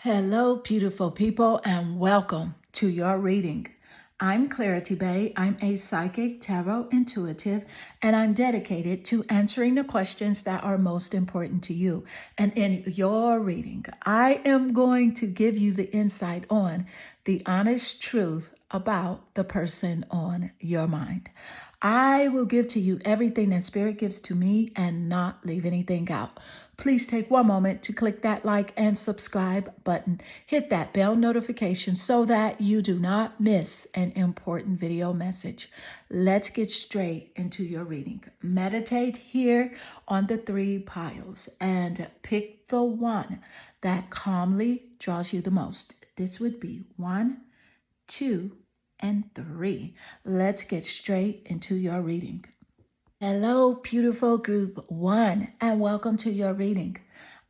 Hello, beautiful people, and welcome to your reading. I'm Clarity Bay. I'm a psychic, tarot intuitive, and I'm dedicated to answering the questions that are most important to you. And in your reading, I am going to give you the insight on the honest truth about the person on your mind. I will give to you everything that Spirit gives to me and not leave anything out. Please take one moment to click that like and subscribe button. Hit that bell notification so that you do not miss an important video message. Let's get straight into your reading. Meditate here on the three piles and pick the one that calmly draws you the most. This would be 1, 2, and 3. Let's get straight into your reading. Hello, beautiful group 1, and welcome to your reading.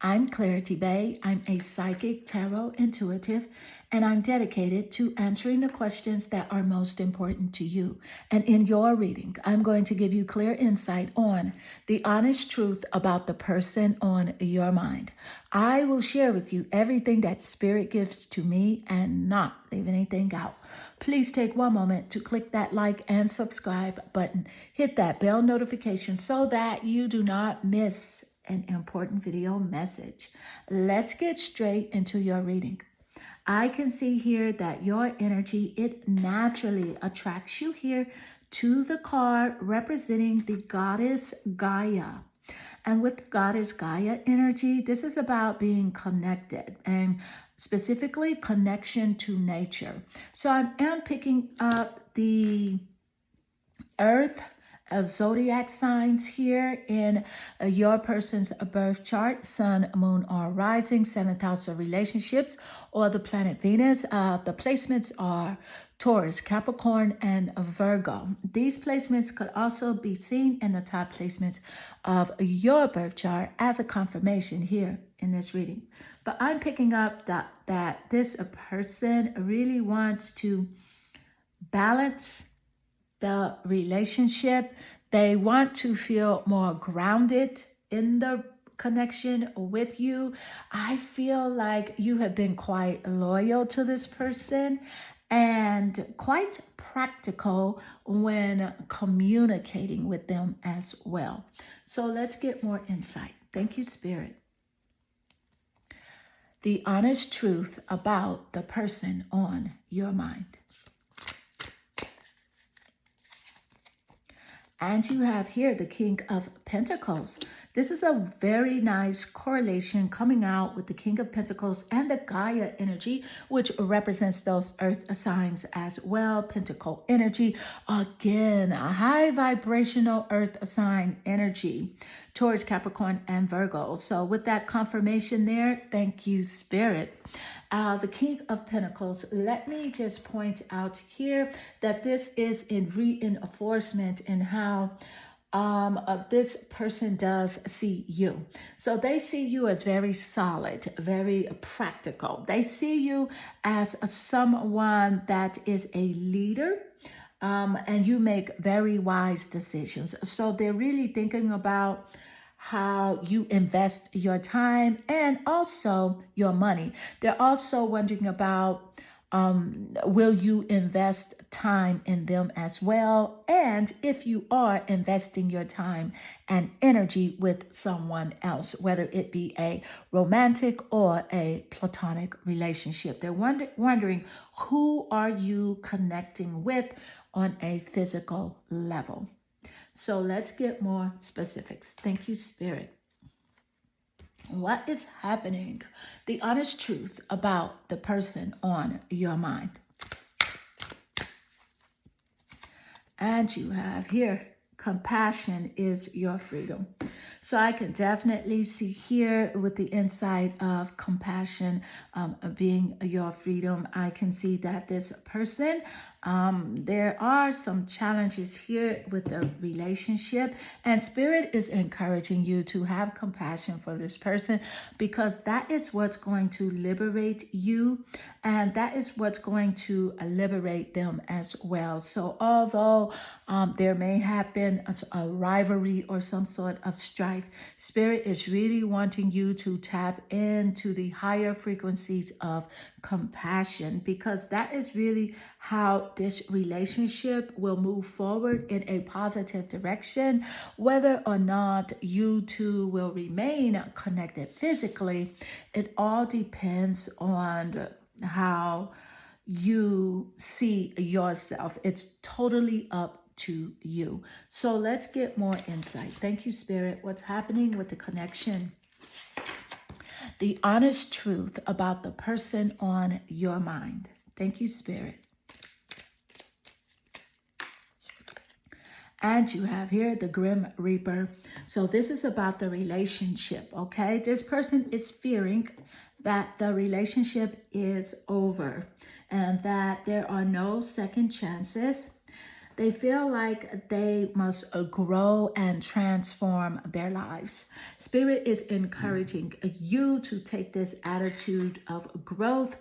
I'm Clarity Bay. I'm a psychic, tarot intuitive, and I'm dedicated to answering the questions that are most important to you. And in your reading, I'm going to give you clear insight on the honest truth about the person on your mind. I will share with you everything that Spirit gives to me and not leave anything out. Please take one moment to click that like and subscribe button. Hit that bell notification so that you do not miss an important video message. Let's get straight into your reading. I can see here that your energy, it naturally attracts you here to the card representing the goddess Gaia. And with goddess Gaia energy, this is about being connected and specifically connection to nature. So I am picking up the Earth zodiac signs here in your person's birth chart: sun, moon, or rising, 7th house of relationships, or the planet Venus. The placements are Taurus, Capricorn, and Virgo. These placements could also be seen in the top placements of your birth chart as a confirmation here in this reading. But I'm picking up that this person really wants to balance the relationship. They want to feel more grounded in the connection with you. I feel like you have been quite loyal to this person and quite practical when communicating with them as well. So let's get more insight. Thank you, Spirit. The honest truth about the person on your mind. And you have here the King of Pentacles. This is a very nice correlation coming out with the King of Pentacles and the Gaia energy, which represents those earth signs as well. Pentacle energy, again, a high vibrational earth sign energy towards Capricorn and Virgo. So with that confirmation there, thank you, Spirit. The King of Pentacles, let me just point out here that this is in reinforcement in how this person does see you. So they see you as very solid, very practical. They see you as someone that is a leader, and you make very wise decisions. So they're really thinking about how you invest your time and also your money. They're also wondering about will you invest time in them as well? And if you are investing your time and energy with someone else, whether it be a romantic or a platonic relationship, they're wondering who are you connecting with on a physical level. So let's get more specifics. Thank you, Spirit. What is happening? The honest truth about the person on your mind. And you have here, compassion is your freedom. So I can definitely see here with the insight of compassion being your freedom. I can see that this person There are some challenges here with the relationship, and Spirit is encouraging you to have compassion for this person, because that is what's going to liberate you, and that is what's going to liberate them as well. So although there may have been a rivalry or some sort of strife, Spirit is really wanting you to tap into the higher frequencies of compassion, because that is really how this relationship will move forward in a positive direction. Whether or not you two will remain connected physically, it all depends on how you see yourself. It's totally up to you. So let's get more insight. Thank you, Spirit. What's happening with the connection? The honest truth about the person on your mind. Thank you, Spirit. And you have here the Grim Reaper. So this is about the relationship, okay? This person is fearing that the relationship is over and that there are no second chances. They feel like they must grow and transform their lives. Spirit is encouraging you to take this attitude of growth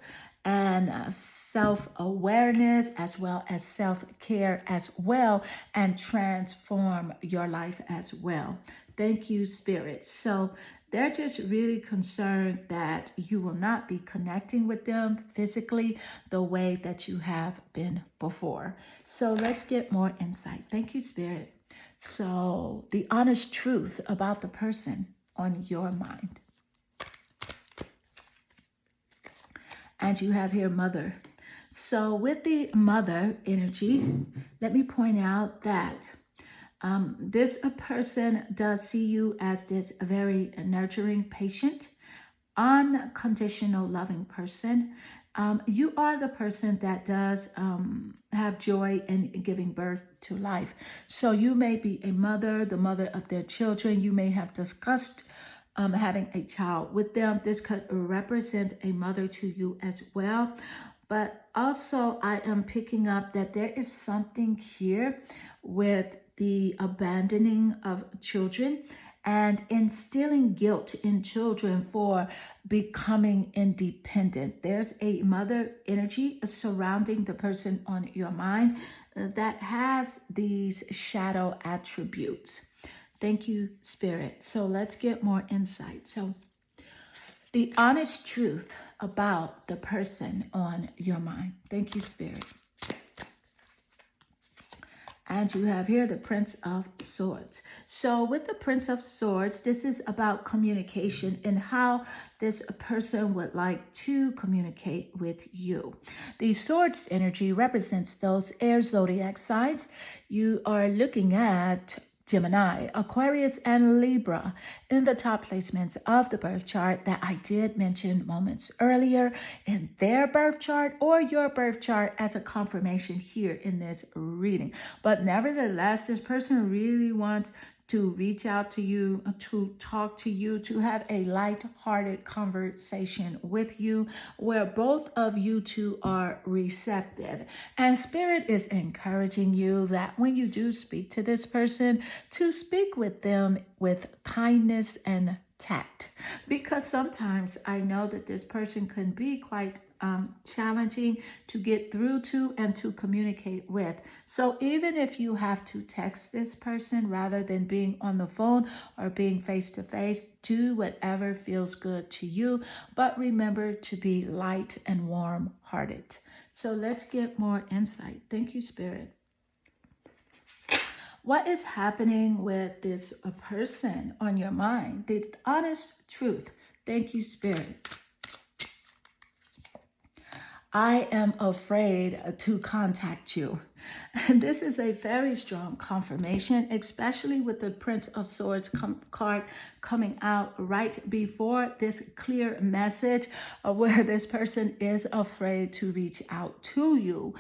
and self-awareness, as well as self-care as well, and transform your life as well. Thank you, Spirit. So they're just really concerned that you will not be connecting with them physically the way that you have been before. So let's get more insight. Thank you, Spirit. So the honest truth about the person on your mind. And you have here Mother. So with the Mother energy, let me point out that this person does see you as this very nurturing, patient, unconditional, loving person. You are the person that does have joy in giving birth to life. So you may be a mother, the mother of their children. You may have discussed having a child with them. This could represent a mother to you as well. But also I am picking up that there is something here with the abandoning of children and instilling guilt in children for becoming independent. There's a mother energy surrounding the person on your mind that has these shadow attributes. Thank you, Spirit. So let's get more insight. So the honest truth about the person on your mind. Thank you, Spirit. And you have here the Prince of Swords. So with the Prince of Swords, this is about communication and how this person would like to communicate with you. The Swords energy represents those air zodiac signs. You are looking at Gemini, Aquarius, and Libra in the top placements of the birth chart that I did mention moments earlier in their birth chart or your birth chart as a confirmation here in this reading. But nevertheless, this person really wants to reach out to you, to talk to you, to have a light-hearted conversation with you where both of you two are receptive. And Spirit is encouraging you that when you do speak to this person, to speak with them with kindness and tact. Because sometimes I know that this person can be quite challenging to get through to and to communicate with. So even if you have to text this person rather than being on the phone or being face to face, do whatever feels good to you. But remember to be light and warm hearted. So let's get more insight. Thank you, Spirit. What is happening with this person on your mind? The honest truth. Thank you, Spirit. I am afraid to contact you. And this is a very strong confirmation, especially with the Prince of Swords card coming out right before this clear message of where this person is afraid to reach out to you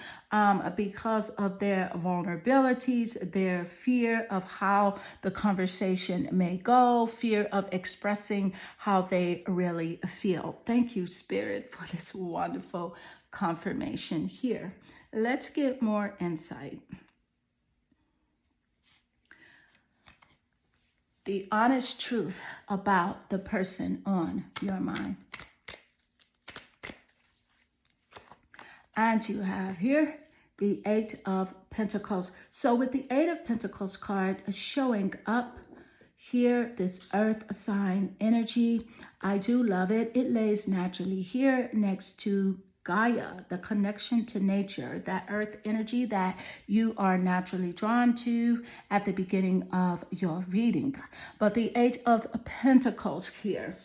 because of their vulnerabilities, their fear of how the conversation may go, fear of expressing how they really feel. Thank you, Spirit, for this wonderful confirmation here. Let's get more insight. The honest truth about the person on your mind. And you have here the Eight of Pentacles. So with the Eight of Pentacles card showing up here, this earth sign energy, I do love it. It lays naturally here next to Gaia, the connection to nature, that earth energy that you are naturally drawn to at the beginning of your reading. But the Eight of Pentacles here,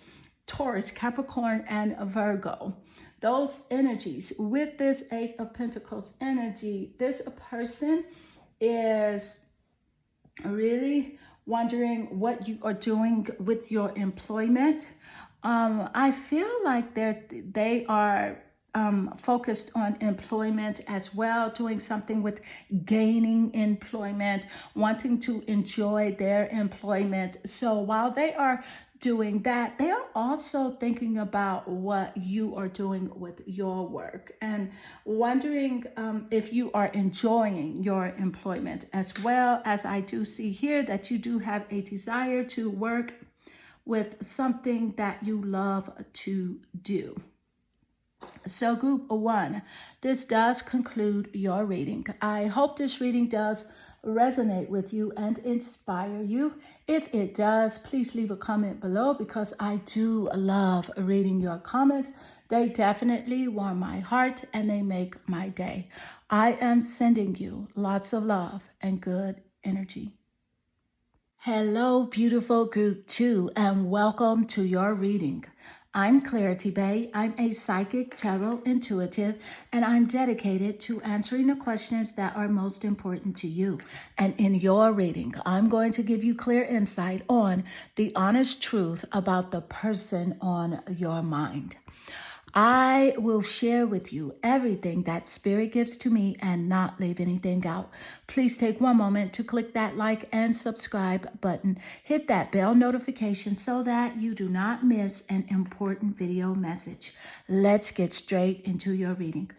Taurus, Capricorn, and Virgo, those energies, with this Eight of Pentacles energy, this person is really wondering what you are doing with your employment. I feel like they are focused on employment as well, doing something with gaining employment, wanting to enjoy their employment. So while they are doing that, they are also thinking about what you are doing with your work and wondering if you are enjoying your employment, as well as I do see here that you do have a desire to work with something that you love to do. So group 1, this does conclude your reading. I hope this reading does resonate with you and inspire you. If it does, please leave a comment below, because I do love reading your comments. They definitely warm my heart and they make my day. I am sending you lots of love and good energy. Hello, beautiful group 2, and welcome to your reading. I'm Clarity Bay. I'm a psychic, tarot intuitive, and I'm dedicated to answering the questions that are most important to you. And in your reading, I'm going to give you clear insight on the honest truth about the person on your mind. I will share with you everything that Spirit gives to me and not leave anything out. Please take one moment to click that like and subscribe button. Hit that bell notification so that you do not miss an important video message. Let's get straight into your reading.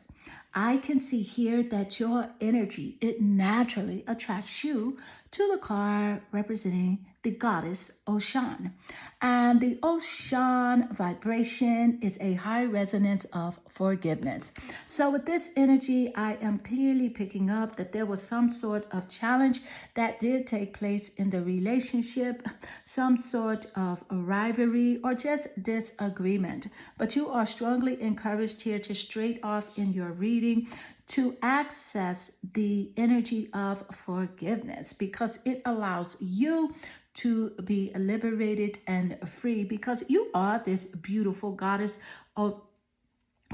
I can see here that your energy, it naturally attracts you to the card representing the goddess Oshun. And the Oshun vibration is a high resonance of forgiveness. So with this energy, I am clearly picking up that there was some sort of challenge that did take place in the relationship, some sort of rivalry or just disagreement. But you are strongly encouraged here to straight off in your reading to access the energy of forgiveness, because it allows you to be liberated and free, because you are this beautiful goddess of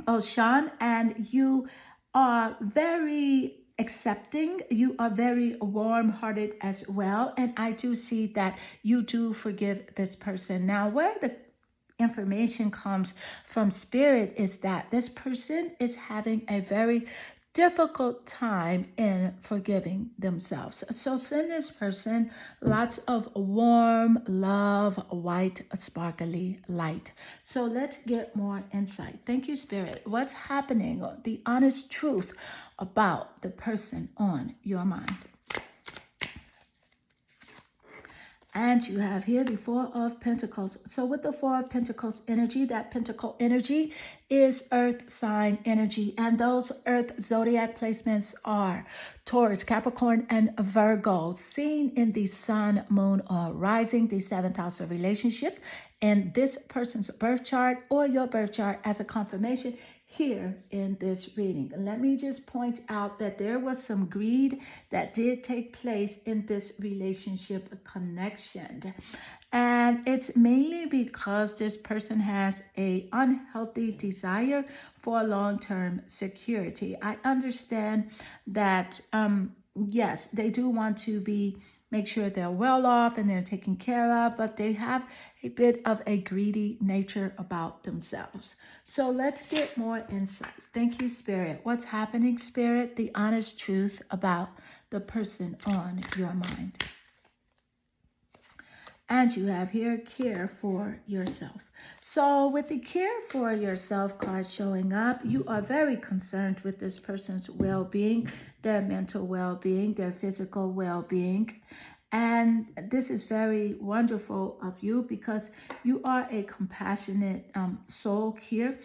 Oshun, and you are very accepting, you are very warm-hearted as well, and I do see that you do forgive this person. Now, where the information comes from Spirit is that this person is having a very difficult time in forgiving themselves. So send this person lots of warm love, white, sparkly light. So let's get more insight. Thank you, Spirit. What's happening? The honest truth about the person on your mind. And you have here the Four of Pentacles. So with the Four of Pentacles energy, that Pentacle energy is earth sign energy. And those earth zodiac placements are Taurus, Capricorn, and Virgo, seen in the sun, moon, or rising, the 7th house of relationship, and this person's birth chart or your birth chart as a confirmation here in this reading. Let me just point out that there was some greed that did take place in this relationship connection. And it's mainly because this person has an unhealthy desire for long-term security. I understand that, yes, they do want to make sure they're well off and they're taken care of, but they have a bit of a greedy nature about themselves. So let's get more insight. Thank you, Spirit. What's happening, Spirit? The honest truth about the person on your mind. And you have here care for yourself. So with the care for yourself card showing up, you are very concerned with this person's well-being, their mental well-being, their physical well-being. And this is very wonderful of you because you are a compassionate soul here.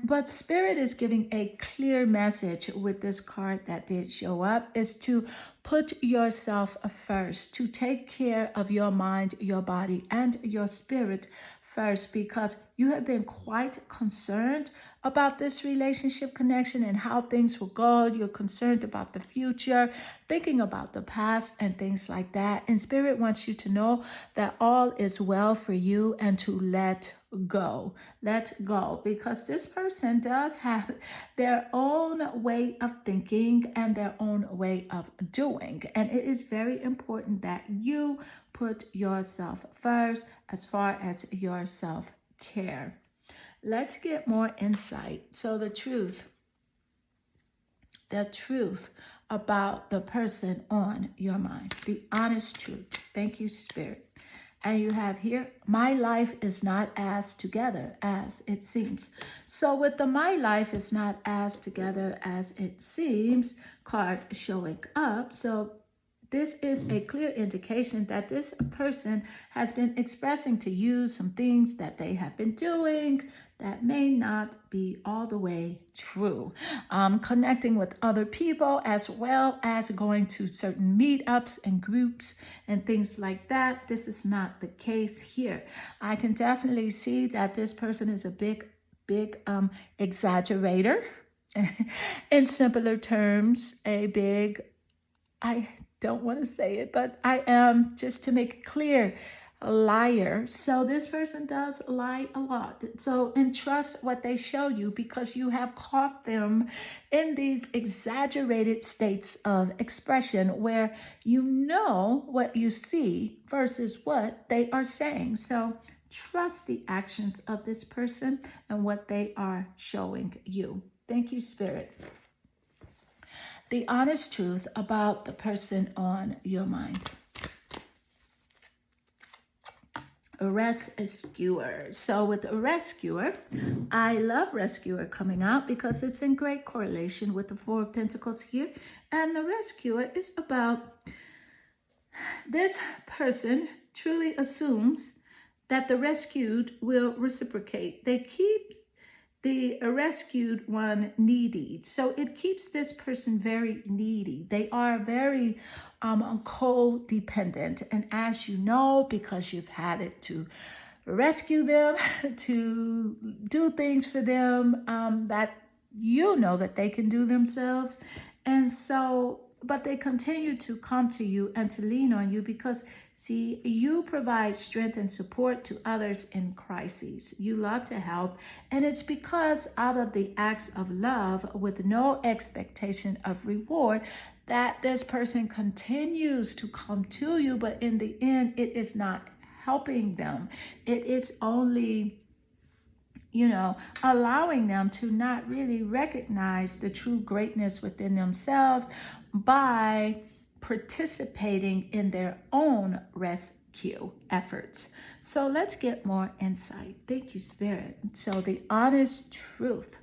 But Spirit is giving a clear message with this card that did show up is to put yourself first, to take care of your mind, your body, and your spirit first, because you have been quite concerned about this relationship connection and how things will go. You're concerned about the future, thinking about the past and things like that. And Spirit wants you to know that all is well for you and to let go. Let go, because this person does have their own way of thinking and their own way of doing. And it is very important that you put yourself first as far as your self-care. Let's get more insight. So the truth about the person on your mind, the honest truth. Thank you, Spirit. And you have here, my life is not as together as it seems. So with the my life is not as together as it seems card showing up, so this is a clear indication that this person has been expressing to you some things that they have been doing that may not be all the way true. Connecting with other people as well as going to certain meetups and groups and things like that. This is not the case here. I can definitely see that this person is a big exaggerator. In simpler terms, I don't want to say it, but I am, just to make it clear, a liar. So this person does lie a lot. So entrust what they show you, because you have caught them in these exaggerated states of expression where you know what you see versus what they are saying. So trust the actions of this person and what they are showing you. Thank you, Spirit. The honest truth about the person on your mind. A rescuer. So with a rescuer, I love rescuer coming out because it's in great correlation with the Four of Pentacles here. And the rescuer is about this person truly assumes that the rescued will reciprocate. They keep the rescued one needy. So it keeps this person very needy. They are very codependent. And as you know, because you've had it to rescue them, to do things for them that you know that they can do themselves. And so, but they continue to come to you and to lean on you because, see, you provide strength and support to others in crises. You love to help. And it's because out of the acts of love with no expectation of reward that this person continues to come to you. But in the end, it is not helping them. It is only, allowing them to not really recognize the true greatness within themselves by participating in their own rescue efforts. So let's get more insight. Thank you, Spirit. So the honest truth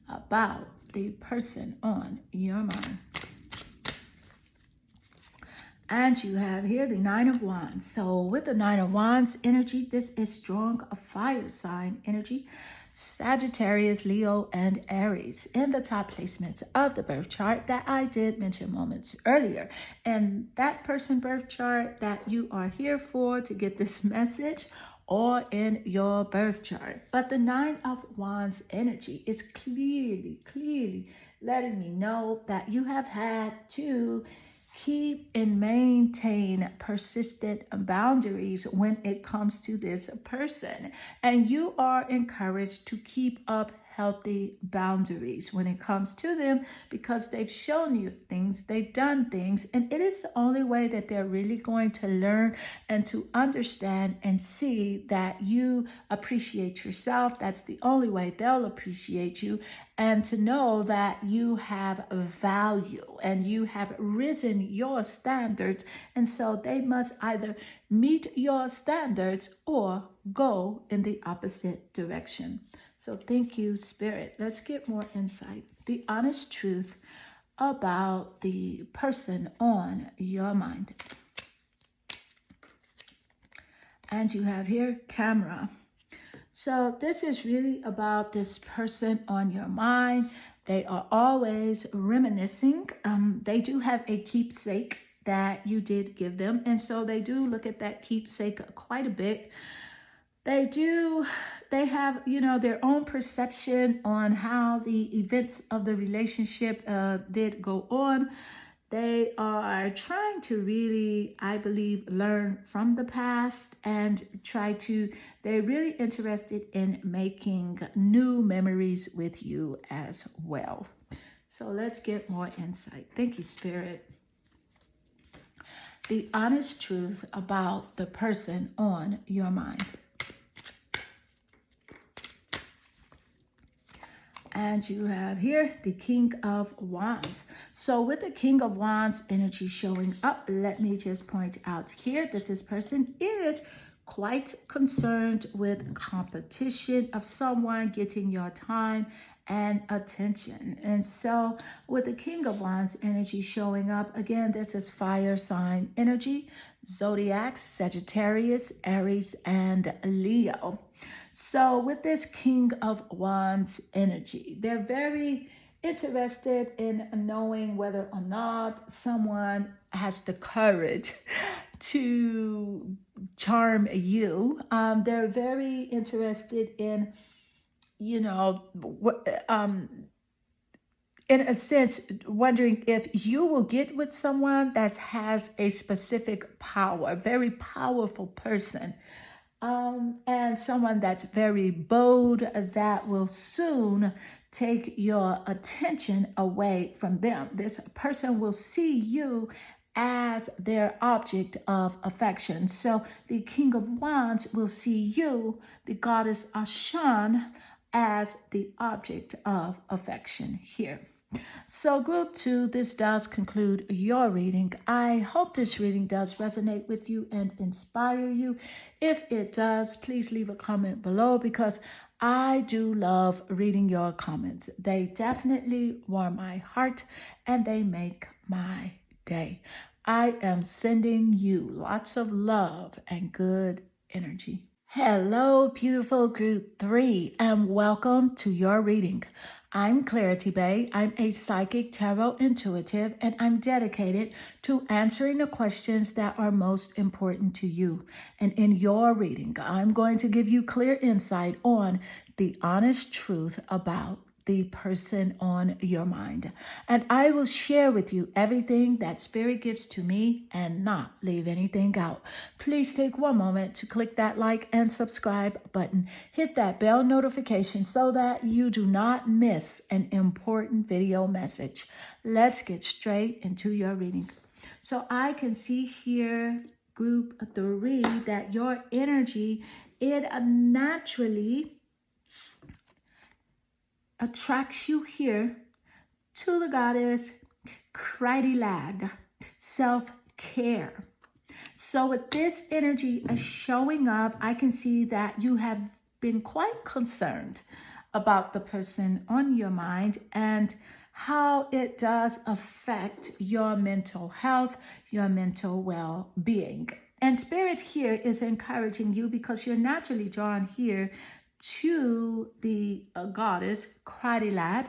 about the person on your mind. And you have here the Nine of Wands. So with the Nine of Wands energy, this is strong fire sign energy. Sagittarius, Leo, and Aries in the top placements of the birth chart that I did mention moments earlier. And that person birth chart that you are here for to get this message or in your birth chart. But the Nine of Wands energy is clearly letting me know that you have had to keep and maintain persistent boundaries when it comes to this person. And you are encouraged to keep up healthy boundaries when it comes to them, because they've shown you things, they've done things, and it is the only way that they're really going to learn and to understand and see that you appreciate yourself. That's the only way they'll appreciate you, and to know that you have value and you have risen your standards. And so they must either meet your standards or go in the opposite direction. So thank you, Spirit. Let's get more insight. The honest truth about the person on your mind. And you have here camera. So this is really about this person on your mind. They are always reminiscing. They do have a keepsake that you did give them. And so they do look at that keepsake quite a bit. They have, their own perception on how the events of the relationship did go on. They are trying to really, I believe, learn from the past and they're really interested in making new memories with you as well. So let's get more insight. Thank you, Spirit. The honest truth about the person on your mind. And you have here the King of Wands. So with the King of Wands energy showing up, let me just point out here that this person is quite concerned with competition of someone getting your time and attention. And so with the King of Wands energy showing up, again, this is fire sign energy, zodiac, Sagittarius, Aries, and Leo. So with this King of Wands energy, they're very interested in knowing whether or not someone has the courage to charm you. They're very interested in, in a sense, wondering if you will get with someone that has a specific power, a very powerful person. And someone that's very bold that will soon take your attention away from them. This person will see you as their object of affection. So the King of Wands will see you, the goddess Ashan, as the object of affection here. So group 2, this does conclude your reading. I hope this reading does resonate with you and inspire you. If it does, please leave a comment below, because I do love reading your comments. They definitely warm my heart and they make my day. I am sending you lots of love and good energy. Hello, beautiful group 3, and welcome to your reading. I'm Clarity Bay. I'm a psychic tarot intuitive, and I'm dedicated to answering the questions that are most important to you. And in your reading, I'm going to give you clear insight on the honest truth about the person on your mind. And I will share with you everything that Spirit gives to me and not leave anything out. Please take one moment to click that like and subscribe button. Hit that bell notification so that you do not miss an important video message. Let's get straight into your reading. So I can see here, group 3, that your energy, it naturally attracts you here to the goddess Krydilad, self-care. So with this energy showing up, I can see that you have been quite concerned about the person on your mind and how it does affect your mental health, your mental well-being. And Spirit here is encouraging you, because you're naturally drawn here to the goddess Krydilad.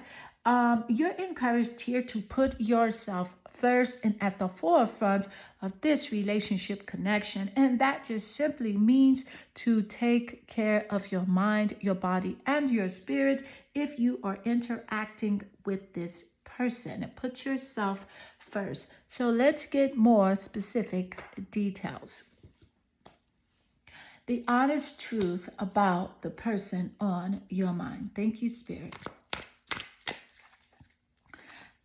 You're encouraged here to put yourself first and at the forefront of this relationship connection. And that just simply means to take care of your mind, your body, and your spirit if you are interacting with this person. Put yourself first. So let's get more specific details. the honest truth about the person on your mind. Thank you, Spirit.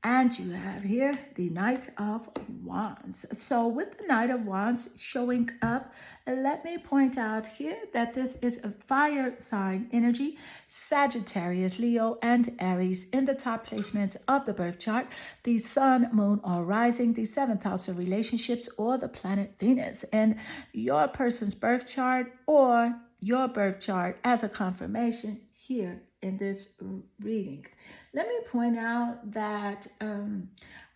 And you have here the Knight of Wands. So with the Knight of Wands showing up, let me point out here that this is a fire sign energy, Sagittarius, Leo, and Aries in the top placements of the birth chart, the sun, moon, or rising, the 7th house of relationships, or the planet Venus in your person's birth chart or your birth chart as a confirmation here in this reading. Let me point out that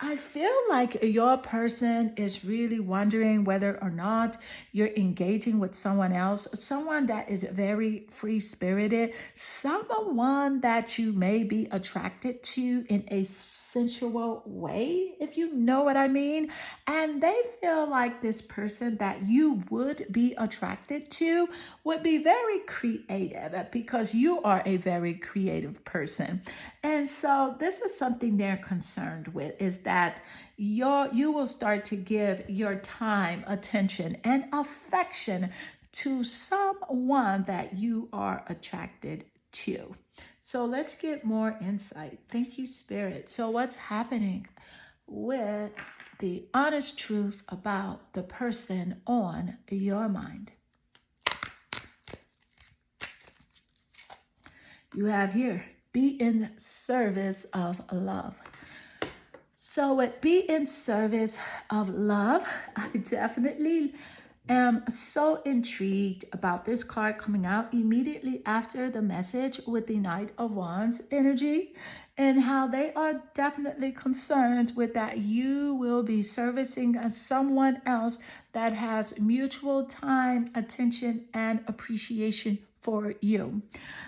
I feel like your person is really wondering whether or not you're engaging with someone else, someone that is very free-spirited, someone that you may be attracted to in a sensual way, if you know what I mean. And they feel like this person that you would be attracted to would be very creative because you are a very creative person. And so this is something they're concerned with, is that you will start to give your time, attention, and affection to someone that you are attracted to. So let's get more insight. Thank you, Spirit. So what's happening with the honest truth about the person on your mind? You have here, be in service of love. So with be in service of love, I definitely am so intrigued about this card coming out immediately after the message with the Knight of Wands energy, and how they are definitely concerned with that you will be servicing someone else that has mutual time, attention, and appreciation for you.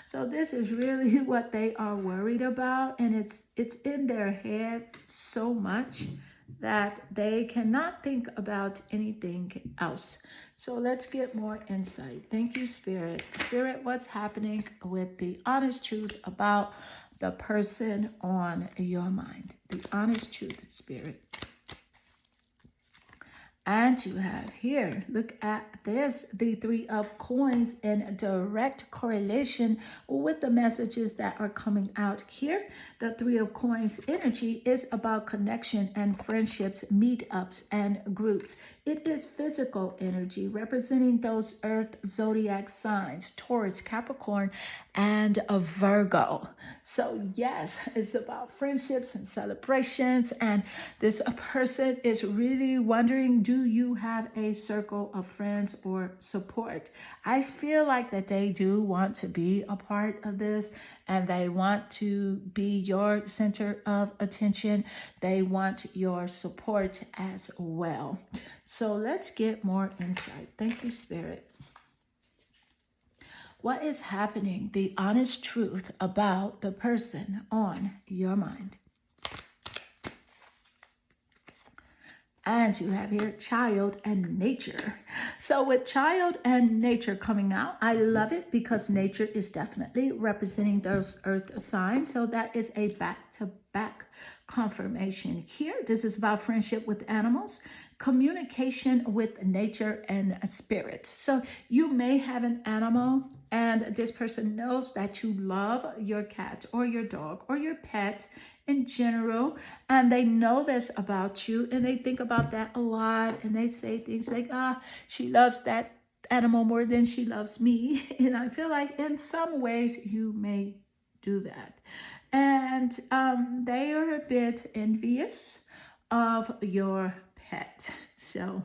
So this is really what they are worried about, and it's in their head so much that they cannot think about anything else. So let's get more insight. Thank you, Spirit. Spirit, what's happening with the honest truth about the person on your mind? The honest truth, Spirit. And you have here, look at this, the 3 of Coins in direct correlation with the messages that are coming out here. The 3 of Coins energy is about connection and friendships, meetups, and groups. It is physical energy representing those earth zodiac signs, Taurus, Capricorn, and a Virgo. So yes, it's about friendships and celebrations. And this person is really wondering, do you have a circle of friends or support? I feel like that they do want to be a part of this, and they want to be your center of attention. They want your support as well. So let's get more insight. Thank you, Spirit. What is happening? The honest truth about the person on your mind. And you have here child and nature. So with child and nature coming out, I love it because nature is definitely representing those earth signs. So that is a back-to-back confirmation here. This is about friendship with animals, communication with nature and spirit. So you may have an animal and this person knows that you love your cat or your dog or your pet in general, and they know this about you, and they think about that a lot, and they say things like, she loves that animal more than she loves me. And I feel like in some ways you may do that. And they are a bit envious of your pet. So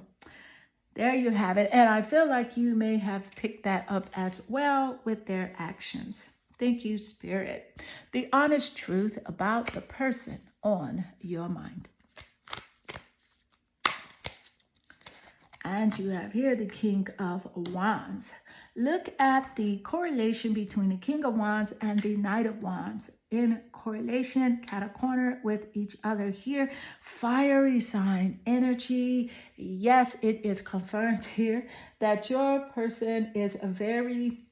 there you have it. And I feel like you may have picked that up as well with their actions. Thank you, Spirit. The honest truth about the person on your mind. And you have here the King of Wands. Look at the correlation between the King of Wands and the Knight of Wands. In correlation, cat a corner with each other here. Fiery sign energy. Yes, it is confirmed here that your person is very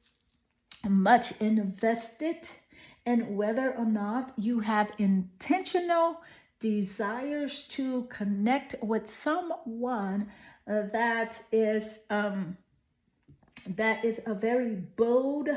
much invested in whether or not you have intentional desires to connect with someone that is that is a very bold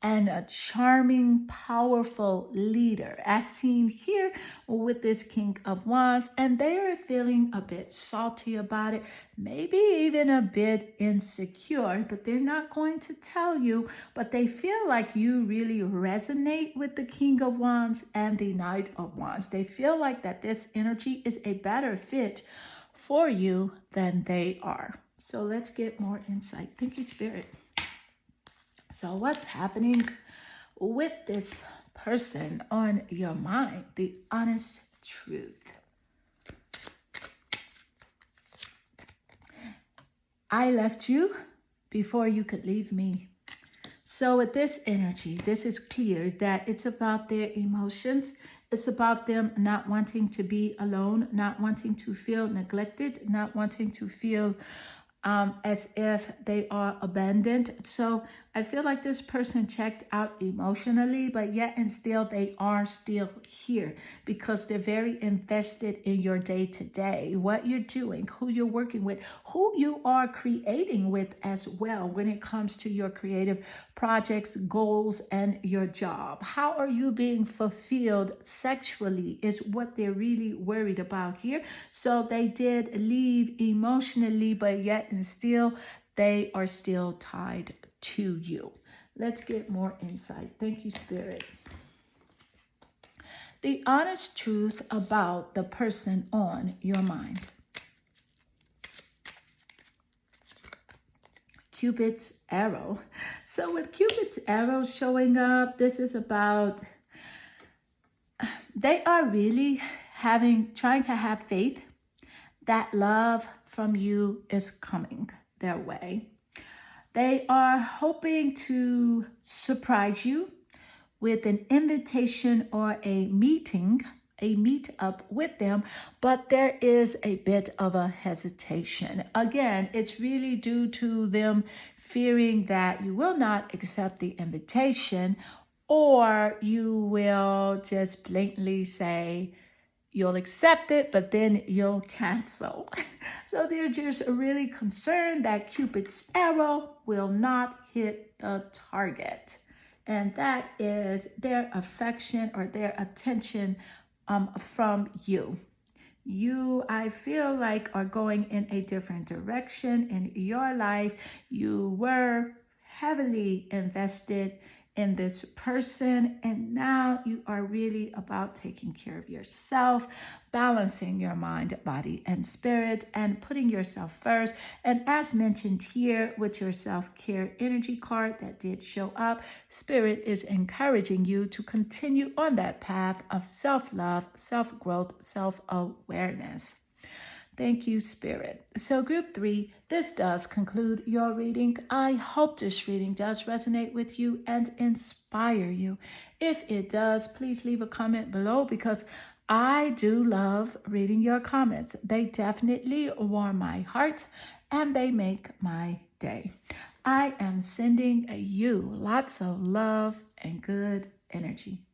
and a charming, powerful leader, as seen here with this King of Wands. And they are feeling a bit salty about it, maybe even a bit insecure, but they're not going to tell you. But they feel like you really resonate with the King of Wands and the Knight of Wands. They feel like that this energy is a better fit for you than they are. So let's get more insight. Thank you, Spirit. So what's happening with this person on your mind? The honest truth. I left you before you could leave me. So with this energy, this is clear that it's about their emotions. It's about them not wanting to be alone, not wanting to feel neglected, not wanting to feel as if they are abandoned. So I feel like this person checked out emotionally, but yet and still they are still here because they're very invested in your day to day, what you're doing, who you're working with, who you are creating with as well when it comes to your creative projects, goals, and your job. How are you being fulfilled sexually is what they're really worried about here. So they did leave emotionally, but yet and still they are still tied to you. Let's get more insight. Thank you, Spirit. The honest truth about the person on your mind. Cupid's arrow. So with Cupid's arrow showing up, this is about, they are really trying to have faith that love from you is coming their way. They are hoping to surprise you with an invitation or a meet-up with them, but there is a bit of a hesitation. Again, it's really due to them fearing that you will not accept the invitation, or you will just blatantly say, you'll accept it, but then you'll cancel. So they're just really concerned that Cupid's arrow will not hit the target. And that is their affection or their attention from you. You, I feel like, are going in a different direction in your life. You were heavily invested in this person, and now you are really about taking care of yourself, balancing your mind, body, and spirit, and putting yourself first. And as mentioned here with your self-care energy card that did show up, Spirit is encouraging you to continue on that path of self-love, self-growth, self-awareness. Thank you, Spirit. So group 3, this does conclude your reading. I hope this reading does resonate with you and inspire you. If it does, please leave a comment below because I do love reading your comments. They definitely warm my heart and they make my day. I am sending you lots of love and good energy.